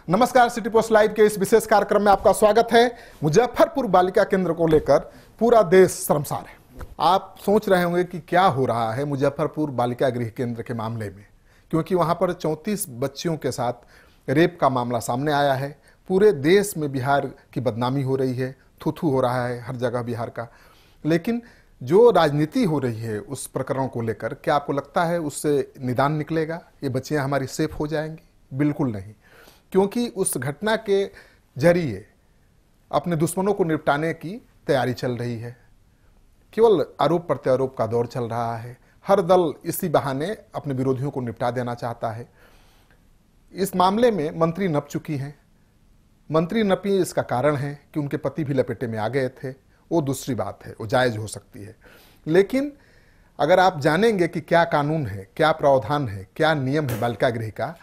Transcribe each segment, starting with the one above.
नमस्कार, city post live के इस विशेष कार्यक्रम में आपका स्वागत है। मुजफ्फरपुर बालिका केंद्र को लेकर पूरा देश शर्मसार है। आप सोच रहे होंगे कि क्या हो रहा है मुजफ्फरपुर बालिका गृह केंद्र के मामले में, क्योंकि वहां पर 34 बच्चियों के साथ रेप का मामला सामने आया है। पूरे देश में बिहार की बदनामी हो रही है, थू-थू हो रहा है हर जगह बिहार का। लेकिन जो राजनीति हो रही है उस प्रकरण को लेकर, क्या आपको लगता है उससे निदान निकलेगा? ये बच्चियां हमारी सेफ हो जाएंगी? बिल्कुल नहीं, क्योंकि उस घटना के जरिए अपने दुश्मनों को निपटाने की तैयारी चल रही है। केवल आरोप प्रत्यारोप का दौर चल रहा है। हर दल इसी बहाने अपने विरोधियों को निपटा देना चाहता है। इस मामले में मंत्री नप चुकी हैं। मंत्री नपी इसका कारण है कि उनके पति भी लपेटे में आ गए थे। वो दूसरी बात है, वो जायज हो सकती है। लेकिन अगर आप जानेंगे कि क्या कानून है, क्या प्रावधान है, क्या नियम है बालिका गृह का,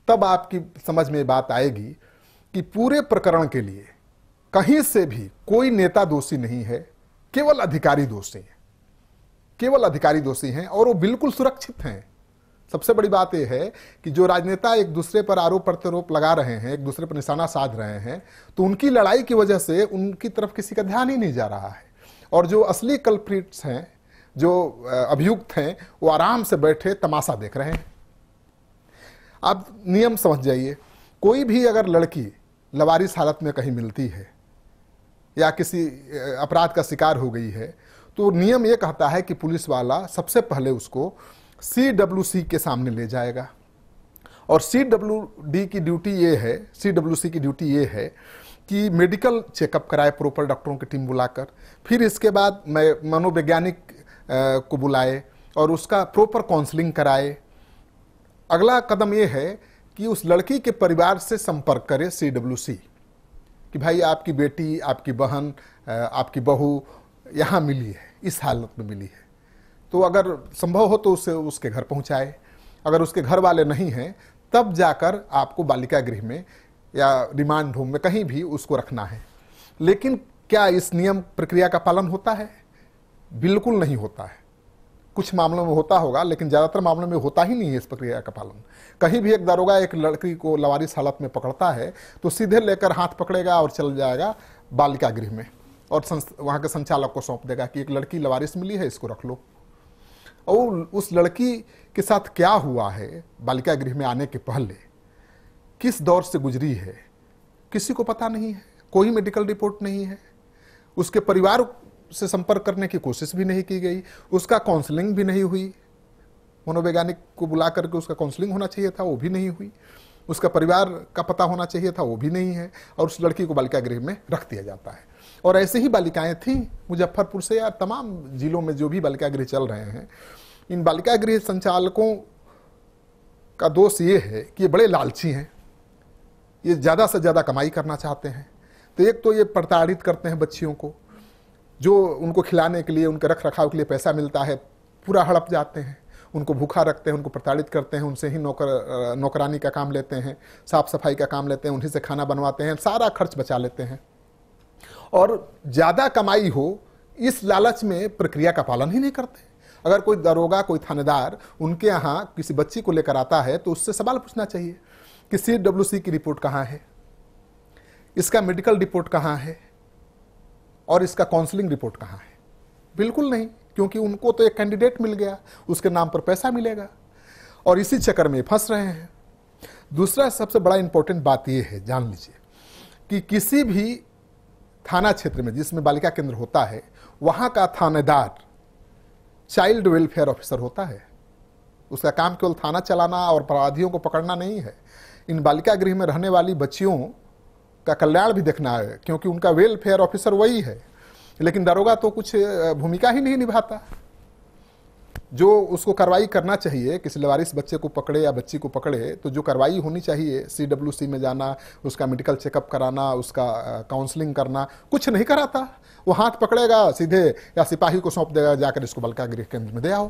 तब आपकी समझ में बात आएगी कि पूरे प्रकरण के लिए कहीं से भी कोई नेता दोषी नहीं है, केवल अधिकारी दोषी हैं। केवल अधिकारी दोषी हैं और वो बिल्कुल सुरक्षित हैं। सबसे बड़ी बात यह है कि जो राजनेता एक दूसरे पर आरोप प्रत्यारोप लगा रहे हैं, एक दूसरे पर निशाना साध रहे हैं, तो उनकी लड़ाई की वजह से उनकी तरफ किसी का ध्यान ही नहीं जा रहा है। और जो असली कल्प्रिट्स हैं, जो अभियुक्त हैं, वो आराम से बैठे तमाशा देख रहे हैं। आप नियम समझ जाइए, कोई भी अगर लड़की लवारिस हालत में कहीं मिलती है या किसी अपराध का शिकार हो गई है, तो नियम ये कहता है कि पुलिस वाला सबसे पहले उसको CWC के सामने ले जाएगा। और CWD की ड्यूटी ये है, CWC की ड्यूटी ये है कि मेडिकल चेकअप कराए प्रॉपर डॉक्टरों की टीम बुलाकर, फिर इसके बाद मनोवैज्ञानिक को बुलाए और उसका प्रॉपर काउंसलिंग कराए। अगला कदम यह है कि उस लड़की के परिवार से संपर्क करे CWC कि भाई आपकी बेटी, आपकी बहन, आपकी बहू यहाँ मिली है, इस हालत में मिली है। तो अगर संभव हो तो उसे उसके घर पहुँचाए। अगर उसके घर वाले नहीं हैं, तब जाकर आपको बालिका गृह में या रिमांड होम में कहीं भी उसको रखना है। लेकिन क्या इस नियम प्रक्रिया का पालन होता है? बिल्कुल नहीं होता है। कुछ मामलों में होता होगा, लेकिन ज़्यादातर मामलों में होता ही नहीं है इस प्रक्रिया का पालन। कहीं भी एक दारोगा एक लड़की को लवारिस हालत में पकड़ता है तो सीधे लेकर हाथ पकड़ेगा और चल जाएगा बालिका गृह में और वहाँ के संचालक को सौंप देगा कि एक लड़की लवारिस मिली है, इसको रख लो। और उस लड़की के साथ क्या हुआ है बालिका गृह में आने के पहले, किस दौर से गुजरी है, किसी को पता नहीं है। कोई मेडिकल रिपोर्ट नहीं है। उसके परिवार से संपर्क करने की कोशिश भी नहीं की गई। उसका काउंसलिंग भी नहीं हुई। मनोवैज्ञानिक को बुला करके उसका काउंसलिंग होना चाहिए था, वो भी नहीं हुई। उसका परिवार का पता होना चाहिए था, वो भी नहीं है। और उस लड़की को बालिका गृह में रख दिया जाता है। और ऐसे ही बालिकाएं थीं मुजफ्फरपुर से या तमाम जिलों में जो भी बालिका गृह चल रहे हैं। इन बालिका गृह संचालकों का दोष ये है कि ये बड़े लालची हैं। ये ज़्यादा से ज़्यादा कमाई करना चाहते हैं। तो एक तो ये प्रताड़ित करते हैं बच्चियों को, जो उनको खिलाने के लिए, उनके रख रखाव के लिए पैसा मिलता है, पूरा हड़प जाते हैं। उनको भूखा रखते हैं, उनको प्रताड़ित करते हैं, उनसे ही नौकरानी का काम लेते हैं, साफ सफाई का काम लेते हैं, उन्हीं से खाना बनवाते हैं, सारा खर्च बचा लेते हैं। और ज़्यादा कमाई हो इस लालच में प्रक्रिया का पालन ही नहीं करते। अगर कोई दरोगा, कोई थानेदार उनके यहाँ किसी बच्ची को लेकर आता है तो उससे सवाल पूछना चाहिए कि CWC की रिपोर्ट कहाँ है, इसका मेडिकल रिपोर्ट कहाँ है और इसका काउंसलिंग रिपोर्ट कहाँ है। बिल्कुल नहीं, क्योंकि उनको तो एक कैंडिडेट मिल गया, उसके नाम पर पैसा मिलेगा और इसी चक्कर में फंस रहे हैं। दूसरा सबसे बड़ा इंपॉर्टेंट बात यह है, जान लीजिए कि किसी भी थाना क्षेत्र में जिसमें बालिका केंद्र होता है, वहाँ का थानेदार चाइल्ड वेलफेयर ऑफिसर होता है। उसका काम केवल थाना चलाना और अपराधियों को पकड़ना नहीं है। इन बालिका गृह में रहने वाली बच्चियों का कल्याण भी देखना है, क्योंकि उनका वेलफेयर ऑफिसर वही है। लेकिन दरोगा तो कुछ भूमिका ही नहीं निभाता। जो उसको कार्रवाई करना चाहिए, किसी लवारिस बच्चे को पकड़े या बच्ची को पकड़े, तो जो कार्रवाई होनी चाहिए, CWC में जाना, उसका मेडिकल चेकअप कराना, उसका काउंसलिंग करना, कुछ नहीं कराता। वो हाथ पकड़ेगा सीधे या सिपाही को सौंप देगा, जाकर इसको बालिका गृह केंद्र में दे आओ।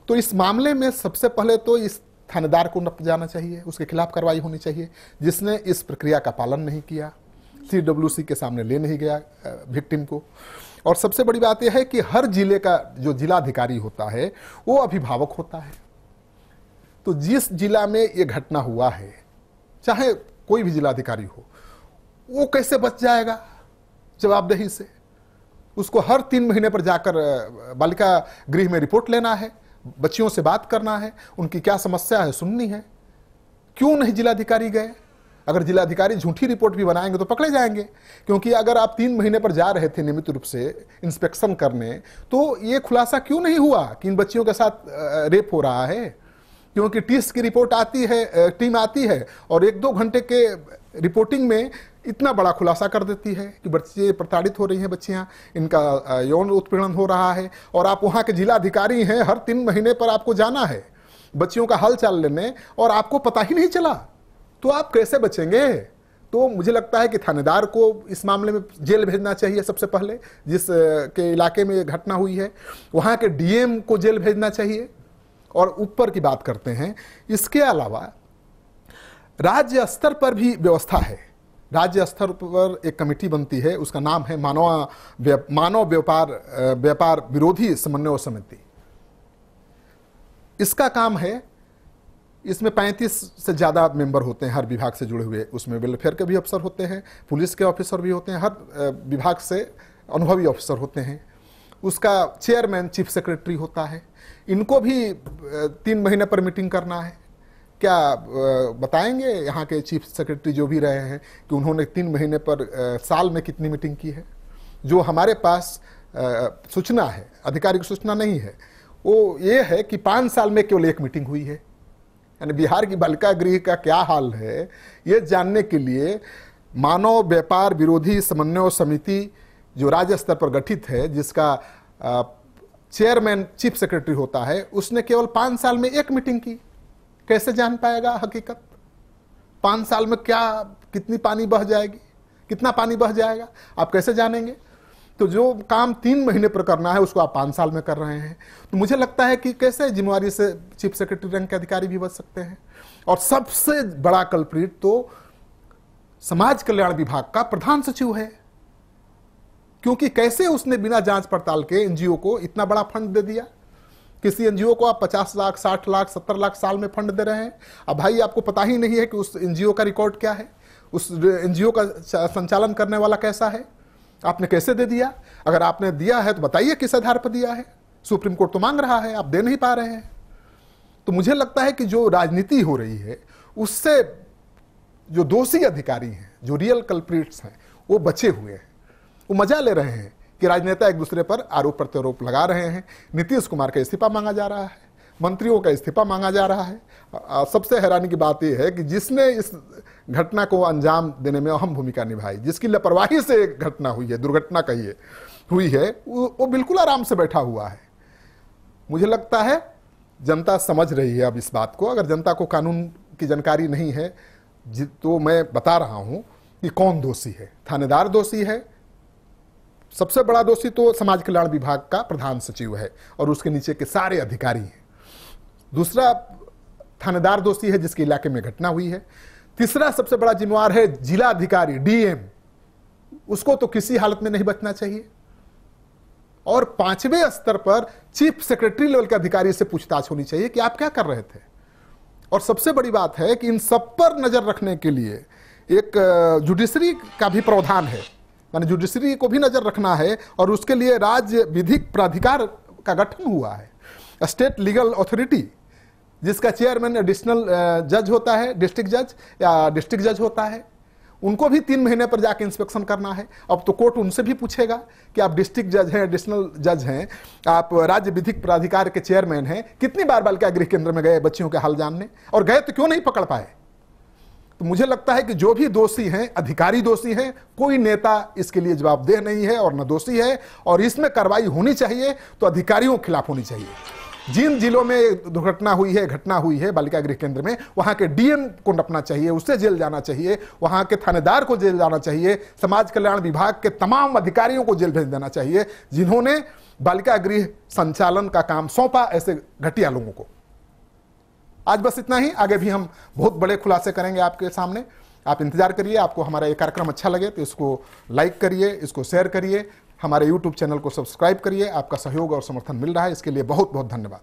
तो इस मामले में सबसे पहले तो इस थानेदार को नप जाना चाहिए, उसके खिलाफ कार्रवाई होनी चाहिए जिसने इस प्रक्रिया का पालन नहीं किया, CWC के सामने ले नहीं गया विक्टिम को। और सबसे बड़ी बात यह है कि हर जिले का जो जिलाधिकारी होता है वो अभिभावक होता है। तो जिस जिला में ये घटना हुआ है, चाहे कोई भी जिलाधिकारी हो, वो कैसे बच जाएगा जवाबदेही से? उसको हर 3 महीने पर जाकर बालिका गृह में रिपोर्ट लेना है, बच्चियों से बात करना है, उनकी क्या समस्या है सुननी है। क्यों नहीं जिलाधिकारी गए? अगर जिलाधिकारी झूठी रिपोर्ट भी बनाएंगे तो पकड़े जाएंगे, क्योंकि अगर आप 3 महीने पर जा रहे थे नियमित रूप से इंस्पेक्शन करने, तो ये खुलासा क्यों नहीं हुआ कि इन बच्चियों के साथ रेप हो रहा है? क्योंकि टीस की रिपोर्ट आती है, टीम आती है और 1-2 घंटे के रिपोर्टिंग में इतना बड़ा खुलासा कर देती है कि बच्चे प्रताड़ित हो रही हैं, बच्चियां, इनका यौन उत्पीड़न हो रहा है, और आप वहां के जिलाधिकारी हैं, हर 3 महीने पर आपको जाना है बच्चियों का हाल चाल लेने, और आपको पता ही नहीं चला, तो आप कैसे बचेंगे? तो मुझे लगता है कि थानेदार को इस मामले में जेल भेजना चाहिए सबसे पहले, जिस के इलाके में घटना हुई है, वहां के डीएम को जेल भेजना चाहिए, और ऊपर की बात करते हैं। इसके अलावा राज्य स्तर पर भी व्यवस्था है। राज्य स्तर पर एक कमेटी बनती है, उसका नाम है मानव व्यापार विरोधी समन्वय समिति। इसका काम है, इसमें 35 से ज़्यादा मेंबर होते हैं हर विभाग से जुड़े हुए। उसमें वेलफेयर के भी अफसर होते हैं, पुलिस के ऑफिसर भी होते हैं, हर विभाग से अनुभवी ऑफिसर होते हैं। उसका चेयरमैन चीफ सेक्रेटरी होता है। इनको भी 3 महीने पर मीटिंग करना है। क्या बताएंगे यहाँ के चीफ सेक्रेटरी जो भी रहे हैं कि उन्होंने 3 महीने पर साल में कितनी मीटिंग की है? जो हमारे पास सूचना है, आधिकारिक सूचना नहीं है, वो ये है कि 5 साल में केवल 1 मीटिंग हुई है। यानी बिहार की बालिका गृह का क्या हाल है, ये जानने के लिए मानव व्यापार विरोधी समन्वय समिति जो राज्य स्तर पर गठित है, जिसका चेयरमैन चीफ सेक्रेटरी होता है, उसने केवल 5 साल में 1 मीटिंग की। कैसे जान पाएगा हकीकत? 5 साल में कितनी पानी बह जाएगी, कितना पानी बह जाएगा, आप कैसे जानेंगे? तो जो काम 3 महीने पर करना है उसको आप 5 साल में कर रहे हैं। तो मुझे लगता है कि कैसे जिम्मेवारी से चीफ सेक्रेटरी रैंक के अधिकारी भी बच सकते हैं। और सबसे बड़ा कल्प्रिट तो समाज कल्याण विभाग का प्रधान सचिव है, क्योंकि कैसे उसने बिना जांच पड़ताल के एनजीओ को इतना बड़ा फंड दे दिया। किसी एनजीओ को आप 50 लाख, 60 लाख, 70 लाख साल में फंड दे रहे हैं। अब भाई आपको पता ही नहीं है कि उस एनजीओ का रिकॉर्ड क्या है, उस एनजीओ का संचालन करने वाला कैसा है, आपने कैसे दे दिया? अगर आपने दिया है तो बताइए किस आधार पर दिया है। सुप्रीम कोर्ट तो मांग रहा है, आप दे नहीं पा रहे हैं। तो मुझे लगता है कि जो राजनीति हो रही है उससे जो दोषी अधिकारी हैं, जो रियल कल्प्रिट्स हैं, वो बचे हुए हैं। वो मजा ले रहे हैं कि राजनेता एक दूसरे पर आरोप प्रत्यारोप लगा रहे हैं। नीतीश कुमार का इस्तीफा मांगा जा रहा है, मंत्रियों का इस्तीफा मांगा जा रहा है। सबसे हैरानी की बात यह है कि जिसने इस घटना को अंजाम देने में अहम भूमिका निभाई, जिसकी लापरवाही से एक घटना हुई है, दुर्घटना कहिए हुई है, वो बिल्कुल आराम से बैठा हुआ है। मुझे लगता है जनता समझ रही है अब इस बात को। अगर जनता को कानून की जानकारी नहीं है तो मैं बता रहा हूं कि कौन दोषी है। थानेदार दोषी है, सबसे बड़ा दोषी तो समाज कल्याण विभाग का प्रधान सचिव है और उसके नीचे के सारे अधिकारी हैं। दूसरा थानेदार दोषी है जिसके इलाके में घटना हुई है। तीसरा सबसे बड़ा जिम्मेवार है जिला अधिकारी, डीएम, उसको तो किसी हालत में नहीं बचना चाहिए। और 5वें स्तर पर चीफ सेक्रेटरी लेवल के अधिकारी से पूछताछ होनी चाहिए कि आप क्या कर रहे थे। और सबसे बड़ी बात है कि इन सब पर नजर रखने के लिए एक जुडिशरी का भी प्रावधान है, माने जुडिशरी को भी नजर रखना है, और उसके लिए राज्य विधिक प्राधिकार का गठन हुआ है, स्टेट लीगल अथॉरिटी, जिसका चेयरमैन एडिशनल जज होता है, डिस्ट्रिक्ट जज या डिस्ट्रिक्ट जज होता है। उनको भी 3 महीने पर जाके इंस्पेक्शन करना है। अब तो कोर्ट उनसे भी पूछेगा कि आप डिस्ट्रिक्ट जज हैं, एडिशनल जज हैं, आप राज्य विधिक प्राधिकार के चेयरमैन हैं, कितनी बार बालिका गृह केंद्र में गए बच्चियों के हाल जानने, और गए तो क्यों नहीं पकड़ पाए? तो मुझे लगता है कि जो भी दोषी हैं, अधिकारी दोषी हैं, कोई नेता इसके लिए जवाबदेह नहीं है और न दोषी है। और इसमें कार्रवाई होनी चाहिए तो अधिकारियों के खिलाफ होनी चाहिए। जिन जिलों में दुर्घटना हुई है, घटना हुई है बालिका गृह केंद्र में, वहां के डीएम को नपना चाहिए, उससे जेल जाना चाहिए, वहां के थानेदार को जेल जाना चाहिए, समाज कल्याण विभाग के तमाम अधिकारियों को जेल भेज देना चाहिए जिन्होंने बालिका गृह संचालन का काम सौंपा ऐसे घटिया लोगों को। आज बस इतना ही, आगे भी हम बहुत बड़े खुलासे करेंगे आपके सामने। आप इंतजार करिए। आपको हमारा ये कार्यक्रम अच्छा लगे तो इसको लाइक करिए, इसको शेयर करिए, हमारे YouTube चैनल को सब्सक्राइब करिए। आपका सहयोग और समर्थन मिल रहा है, इसके लिए बहुत बहुत धन्यवाद।